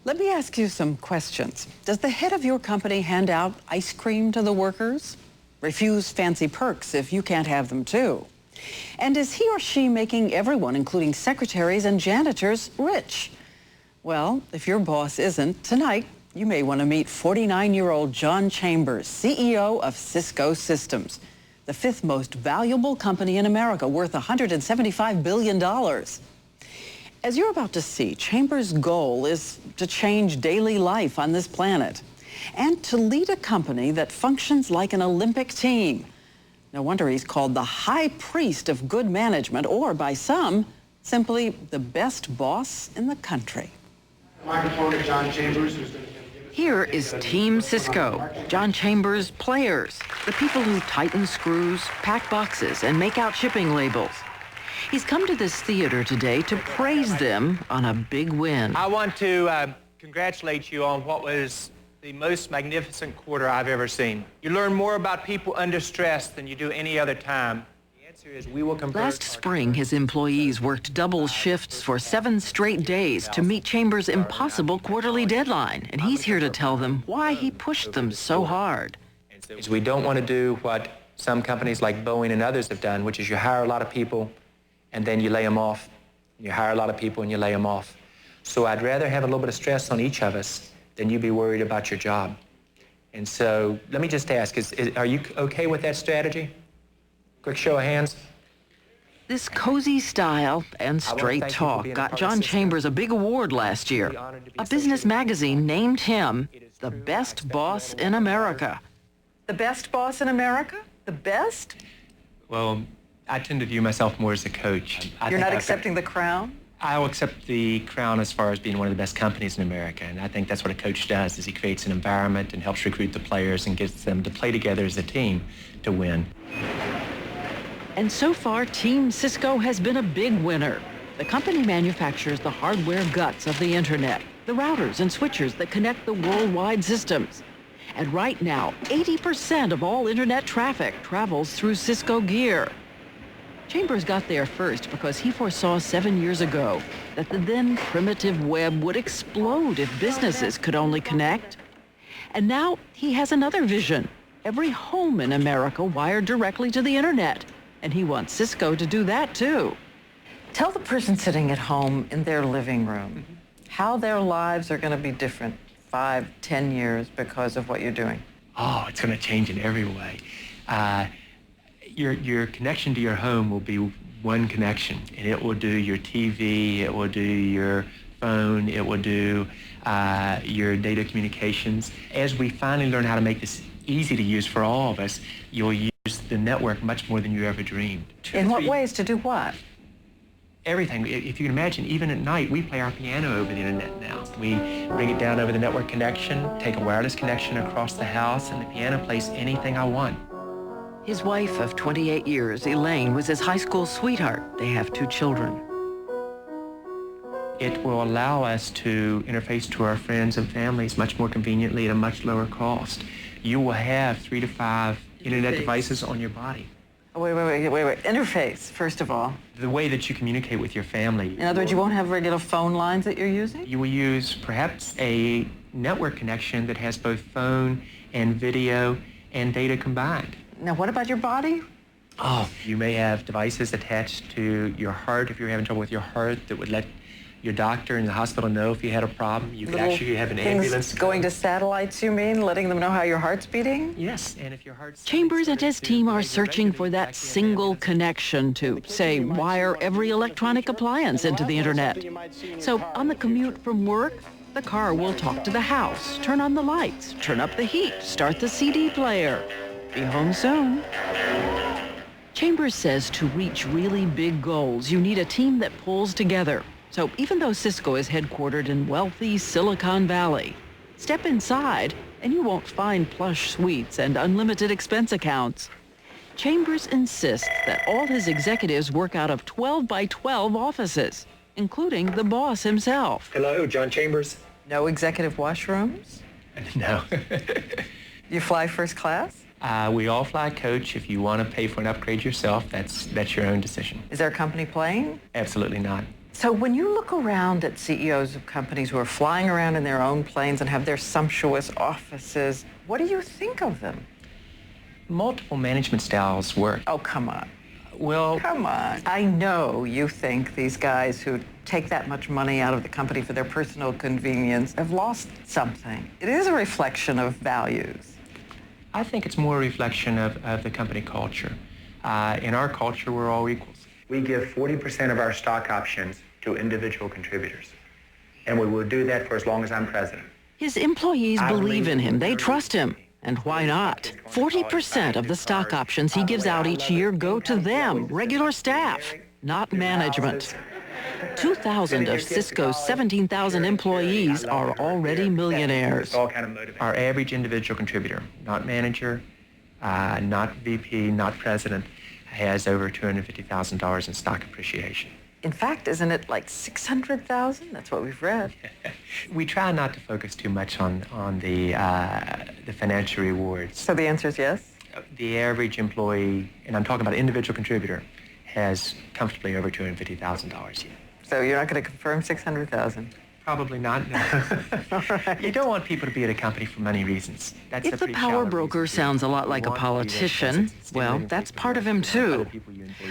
Let me ask you some questions. Does the head of your company hand out ice cream to the workers? Refuse fancy perks if you can't have them too? And is he or she making everyone, including secretaries and janitors, rich? Well, if your boss isn't, tonight you may want to meet 49-year-old John Chambers, CEO of Cisco Systems, the fifth most valuable company in America, worth $175 billion. As you're about to see, Chambers' goal is to change daily life on this planet and to lead a company that functions like an Olympic team. No wonder he's called the high priest of good management, or by some, simply the best boss in the country. Microphone to John Chambers, Here is Team Cisco, John Chambers' players, the people who tighten screws, pack boxes, and make out shipping labels. He's come to this theater today to praise them on a big win. I want to congratulate you on what was the most magnificent quarter I've ever seen. You learn more about people under stress than you do any other time. The answer is we will convert. Last spring, his employees worked double shifts for 7 straight days to meet Chambers' impossible quarterly deadline, and he's here to tell them why he pushed them so hard. We don't want to do what some companies like Boeing and others have done, which is you hire a lot of people and then you lay them off. You hire a lot of people and you lay them off. So I'd rather have a little bit of stress on each of us than you be worried about your job. And so let me just ask, are you okay with that strategy? Quick show of hands. This cozy style and straight talk got John Chambers a big award last year. A business magazine named him the best boss in America. The best boss in America? The best? Well, I tend to view myself more as a coach. You're not accepting the crown? I'll accept the crown as far as being one of the best companies in America, and I think that's what a coach does, is he creates an environment and helps recruit the players and gets them to play together as a team to win. And so far, Team Cisco has been a big winner. The company manufactures the hardware guts of the internet, the routers and switchers that connect the worldwide systems. And right now, 80% of all internet traffic travels through Cisco gear. Chambers got there first because he foresaw 7 years ago that the then primitive web would explode if businesses could only connect. And now he has another vision. Every home in America wired directly to the internet. And he wants Cisco to do that too. Tell the person sitting at home in their living room how their lives are going to be different 5, 10 years because of what you're doing. Oh, it's going to change in every way. Your connection to your home will be one connection, and it will do your TV, it will do your phone, it will do your data communications. As we finally learn how to make this easy to use for all of us, you'll use the network much more than you ever dreamed. In what ways? To do what? Everything. If you can imagine, even at night, we play our piano over the internet now. We bring it down over the network connection, take a wireless connection across the house, and the piano plays anything I want. His wife of 28 years, Elaine, was his high school sweetheart. They have 2 children. It will allow us to interface to our friends and families much more conveniently at a much lower cost. You will have 3 to 5 internet devices on your body. Oh, wait. Interface, first of all. The way that you communicate with your family. In other words, you won't have regular phone lines that you're using? You will use perhaps a network connection that has both phone and video and data combined. Now, what about your body? Oh, you may have devices attached to your heart if you're having trouble with your heart that would let your doctor in the hospital know if you had a problem. You could actually have an ambulance. Going to satellites, you mean? Letting them know how your heart's beating? Yes, and if your heart's... Chambers and his team are searching for that single connection to, say, wire every electronic appliance into the internet. So on the commute from work, the car will talk to the house, turn on the lights, turn up the heat, start the CD player. Be home soon. Chambers says to reach really big goals, you need a team that pulls together. So even though Cisco is headquartered in wealthy Silicon Valley, step inside and you won't find plush suites and unlimited expense accounts. Chambers insists that all his executives work out of 12 by 12 offices, including the boss himself. Hello, John Chambers. No executive washrooms? No. You fly first class? We all fly coach. If you want to pay for an upgrade yourself, that's your own decision. Is there a company plane? Absolutely not. So when you look around at CEOs of companies who are flying around in their own planes and have their sumptuous offices, what do you think of them? Multiple management styles work. Oh, come on. Well, Come on. I know you think these guys who take that much money out of the company for their personal convenience have lost something. It is a reflection of values. I think it's more a reflection of the company culture. In our culture, we're all equals. We give 40% of our stock options to individual contributors, and we will do that for as long as I'm president. His employees believe in him. They trust him. And why not? 40% of the stock options he gives out each year go to them, regular staff, not management. 2,000 of Cisco's 17,000 employees are already millionaires. Our average individual contributor, not manager, not VP, not president, has over $250,000 in stock appreciation. In fact, isn't it like 600,000? That's what we've read. We try not to focus too much on the financial rewards. So the answer is yes? The average employee, and I'm talking about individual contributor, has comfortably over $250,000 a year. So you're not going to confirm 600,000? Probably not, no. All right. You don't want people to be at a company for money reasons. That's If the power broker sounds a lot like a politician, well, that's part of him too.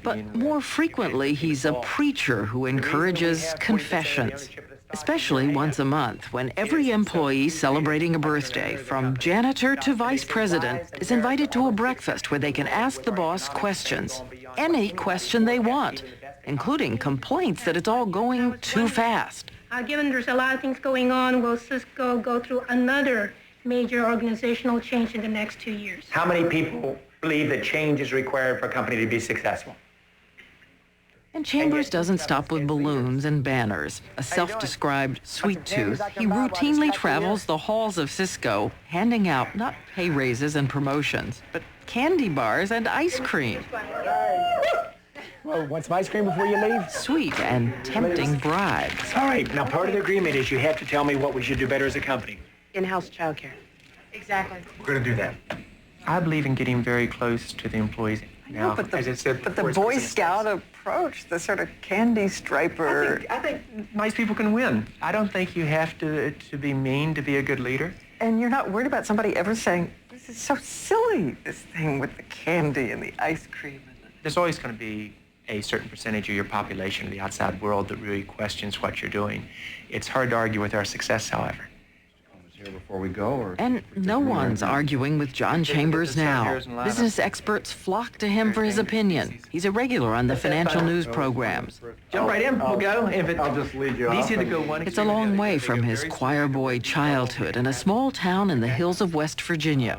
But more frequently, he's a preacher who encourages confessions, especially once a month when every employee celebrating a birthday, from janitor to vice president, is invited to a breakfast where they can ask the boss questions, any question they want, including complaints that it's all going too fast. Given there's a lot of things going on, will Cisco go through another major organizational change in the next 2 years? How many people believe that change is required for a company to be successful? And Chambers doesn't stop with balloons and banners. A self-described sweet tooth, he routinely travels the halls of Cisco, handing out not pay raises and promotions, but candy bars and ice cream. Well, want some ice cream before you leave? Sweet and tempting bribes. All right, now part of the agreement is you have to tell me what we should do better as a company. In-house childcare. Exactly. We're going to do that. I believe in getting very close to the employees. Now, as I said But the before, Boy it's Scout approach, the sort of candy striper. I think nice people can win. I don't think you have to be mean to be a good leader. And you're not worried about somebody ever saying, this is so silly, this thing with the candy and the ice cream. There's always going to be a certain percentage of your population in the outside world that really questions what you're doing. It's hard to argue with our success, however. Before we go, or And no one's arguing with John Chambers now. Business experts flock to him for his opinion. He's a regular on the financial news programs. Jump right in. We'll go. I'll just lead you off. Easy to go one. It's a long way from his choir boy childhood in a small town in the hills of West Virginia.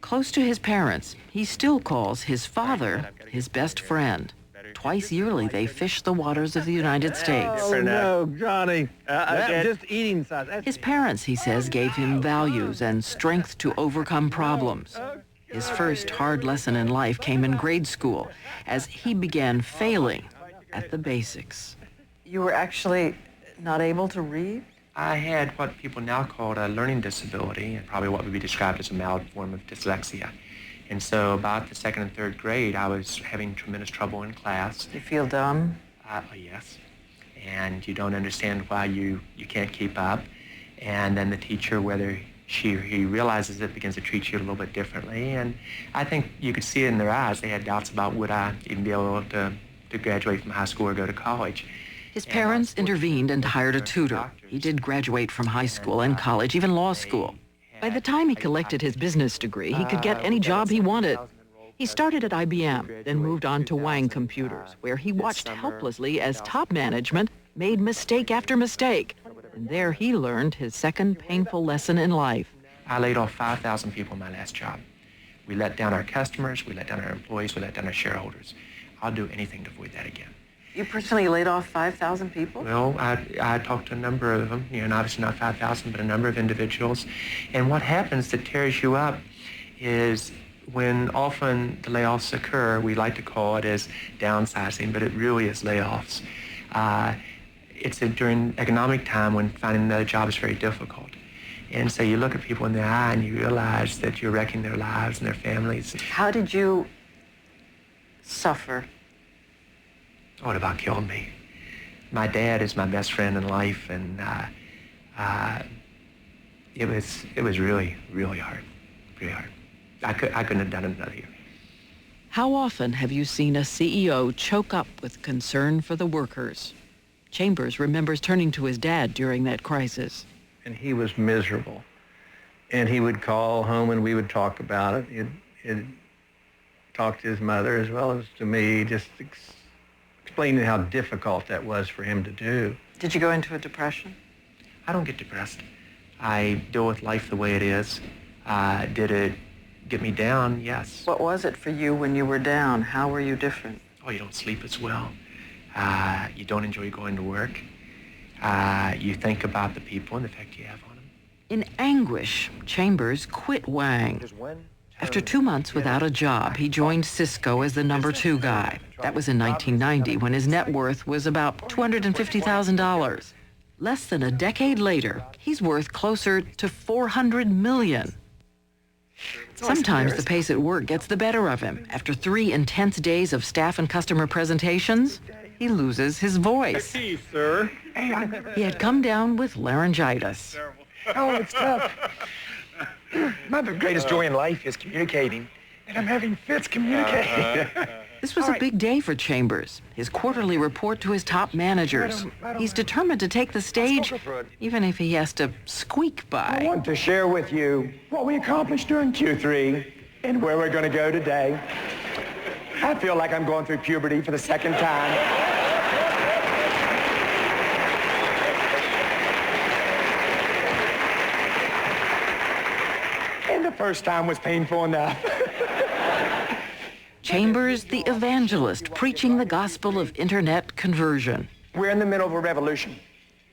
Close to his parents, he still calls his father his best friend. Twice yearly, they fish the waters of the United States. Oh, no, Johnny. Just eating sauce. His parents, he says, gave him values and strength to overcome problems. His first hard lesson in life came in grade school as he began failing at the basics. You were actually not able to read? I had what people now call a learning disability, and probably what would be described as a mild form of dyslexia. And so about the second and third grade, I was having tremendous trouble in class. You feel dumb? Yes. And you don't understand why you can't keep up. And then the teacher, whether he realizes it, begins to treat you a little bit differently. And I think you could see it in their eyes. They had doubts about would I even be able to graduate from high school or go to college. His parents intervened and hired a tutor. He did graduate from high school and college, even law school. By the time he collected his business degree, he could get any job he wanted. He started at IBM, then moved on to Wang Computers, where he watched helplessly as top management made mistake after mistake. And there he learned his second painful lesson in life. I laid off 5,000 people in my last job. We let down our customers, we let down our employees, we let down our shareholders. I'll do anything to avoid that again. You personally laid off 5,000 people? Well, I talked to a number of them, and obviously not 5,000, but a number of individuals. And what happens that tears you up is when often the layoffs occur, we like to call it as downsizing, but it really is layoffs. It's during economic time when finding another job is very difficult. And so you look at people in the eye and you realize that you're wrecking their lives and their families. How did you suffer? Oh, it about killed me. My dad is my best friend in life, and it was really, really hard, really hard. I couldn't have done it another year. How often have you seen a CEO choke up with concern for the workers? Chambers remembers turning to his dad during that crisis. And he was miserable. And he would call home and we would talk about it. He'd talk to his mother as well as to me, just explaining how difficult that was for him to do. Did you go into a depression? I don't get depressed. I deal with life the way it is. Did it get me down? Yes. What was it for you when you were down? How were you different? Oh, you don't sleep as well. You don't enjoy going to work. You think about the people and the effect you have on them. In anguish, Chambers quit Wang. After 2 months without a job, he joined Cisco as the number 2 guy. That was in 1990, when his net worth was about $250,000. Less than a decade later, he's worth closer to $400 million. Sometimes the pace at work gets the better of him. After 3 intense days of staff and customer presentations, he loses his voice. Hey, sir. He had come down with laryngitis. Oh, it's tough. My greatest joy in life is communicating, and I'm having fits communicating. This was a big day for Chambers, his quarterly report to his top managers. He's determined to take the stage, even if he has to squeak I by. want to share with you what we accomplished during Q3 and where we're going to go today. I feel like I'm going through puberty for the second time. And the first time was painful enough. Chambers, the evangelist, preaching the gospel of internet conversion. We're in the middle of a revolution.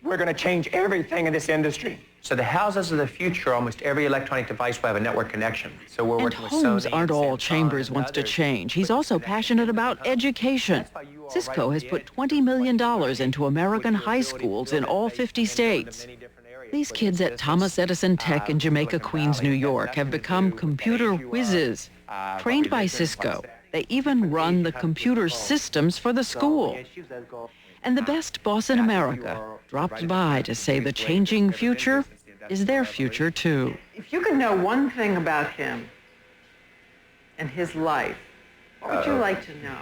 We're going to change everything in this industry. So the houses of the future, almost every electronic device will have a network connection. So we're And working with homes Sony aren't and all Samsung Chambers and wants to others. change. He's also passionate about education. Cisco has put $20 million into American high schools in all 50 states. These kids at Thomas Edison Tech in Jamaica, Queens, New York have become computer whizzes. Trained by Cisco, they even run the computer systems for the school. And the best boss in America dropped by to say the changing future is their future too. If you could know one thing about him and his life, what would you like to know?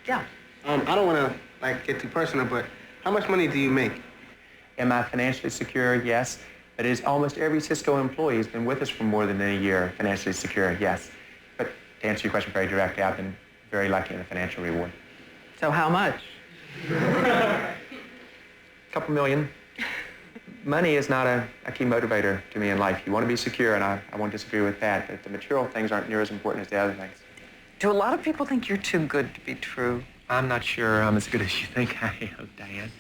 Yeah. I don't want to get too personal, but how much money do you make? Am I financially secure? Yes. But is almost every Cisco employee has been with us for more than a year financially secure? Yes. But to answer your question very directly, I've been very lucky in the financial reward. So how much? A couple million. Money is not a key motivator to me in life. You want to be secure, and I won't disagree with that. But the material things aren't near as important as the other things. Do a lot of people think you're too good to be true? I'm not sure I'm as good as you think I am, Diane.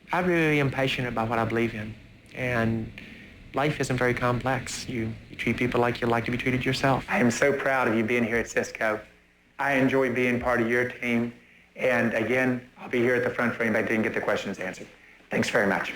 I really am passionate about what I believe in. And life isn't very complex. You treat people like you like to be treated yourself. I am so proud of you being here at Cisco. I enjoy being part of your team. And again, I'll be here at the front for anybody that didn't get the questions answered. Thanks very much.